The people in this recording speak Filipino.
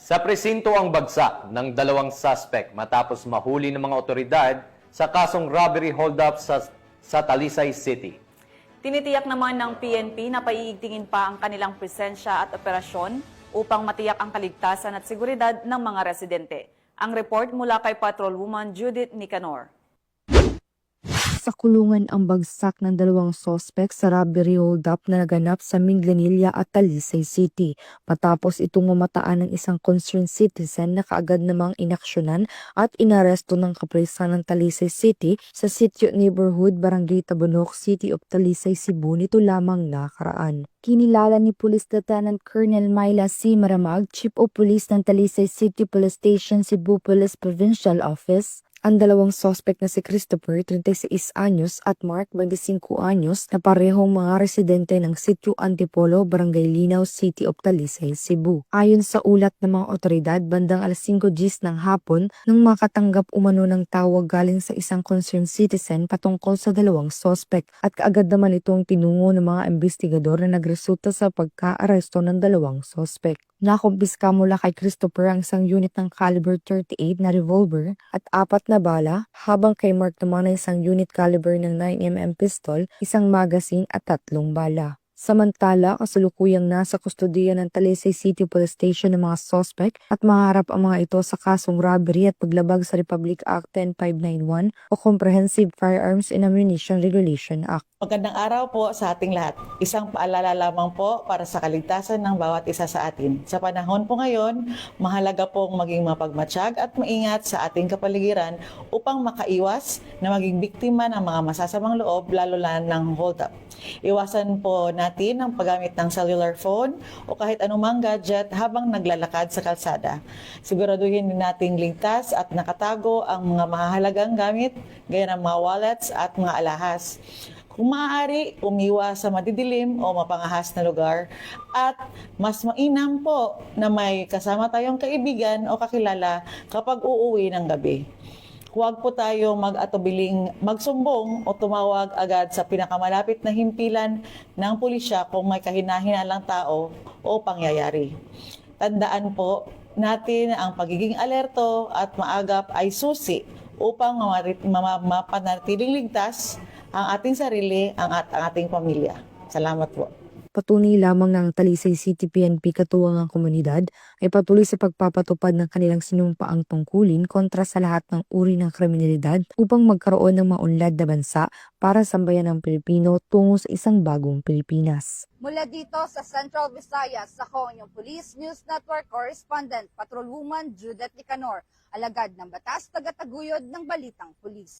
Sa presinto ang bagsak ng dalawang suspect matapos mahuli ng mga otoridad sa kasong robbery hold-up sa Talisay City. Tinitiyak naman ng PNP na paiigtingin pa ang kanilang presensya at operasyon upang matiyak ang kaligtasan at seguridad ng mga residente. Ang report mula kay Patrolwoman Judith Nicanor. Sa kulungan ang bagsak ng dalawang sospek sa robbery hold-up na naganap sa Minglanilla at Talisay City. Matapos itong mamataan ng isang concerned citizen na kaagad namang inaksyonan at inaresto ng kapulisan ng Talisay City sa Sitio Neighborhood, Barangay Tabunok, City of Talisay, Cebu nito lamang nakaraan. Kinilala ni Police Lieutenant Colonel Myla C. Maramag, Chief of Police ng Talisay City Police Station, Cebu Police Provincial Office, ang dalawang sospek na si Christopher, 36 anyos at Mark, 25 anyos na parehong mga residente ng Sitio Antipolo, Barangay Linaw, City of Talisay, Cebu. Ayon sa ulat ng mga otoridad, bandang alas 5 GMT ng hapon nang makatanggap umano ng tawag galing sa isang concerned citizen patungkol sa dalawang sospek at kaagad naman itong tinungo ng mga investigador na nagresulta sa pagka-aresto ng dalawang sospek. Nakumpiska mula kay Christopher ang isang unit ng caliber 38 na revolver at 4 na bala, habang kay Mark naman ay isang unit caliber ng 9mm pistol, isang magazine at 3 bala. Samantala, kasalukuyang nasa kustodiya ng Talisay City Police Station ng mga sospek at maharap ang mga ito sa kasong robbery at paglabag sa Republic Act 10591 o Comprehensive Firearms and Ammunition Regulation Act. Magandang araw po sa ating lahat. Isang paalala lamang po para sa kaligtasan ng bawat isa sa atin. Sa panahon po ngayon, mahalaga pong maging mapagmatsyag at maingat sa ating kapaligiran upang makaiwas na maging biktima ng mga masasamang loob, lalo na ng hold-up. Iwasan po natin ang paggamit ng cellular phone o kahit anumang gadget habang naglalakad sa kalsada. Siguraduhin din nating ligtas at nakatago ang mga mahalagang gamit gaya ng mga wallets at mga alahas. Kung maaari, umiwas sa madidilim o mapangahas na lugar at mas mainam po na may kasama tayong kaibigan o kakilala kapag uuwi ng gabi. Huwag po tayo mag-atubiling magsumbong o tumawag agad sa pinakamalapit na himpilan ng pulisya kung may kahina-hinalang tao o pangyayari. Tandaan po natin ang pagiging alerto at maagap ay susi upang mapanatiling ligtas ang ating sarili at ang ating pamilya. Salamat po. Patunay lamang ng Talisay City PNP katuwang ang komunidad ay patuloy sa pagpapatupad ng kanilang sinumpaang tungkulin kontra sa lahat ng uri ng kriminalidad upang magkaroon ng maunlad na bansa para sa bayan ng Pilipino tungo sa isang bagong Pilipinas. Mula dito sa Central Visayas, ako ang inyong Police News Network Correspondent, Patrolwoman Judith Nicanor, alagad ng batas, tagataguyod ng Balitang Pulis.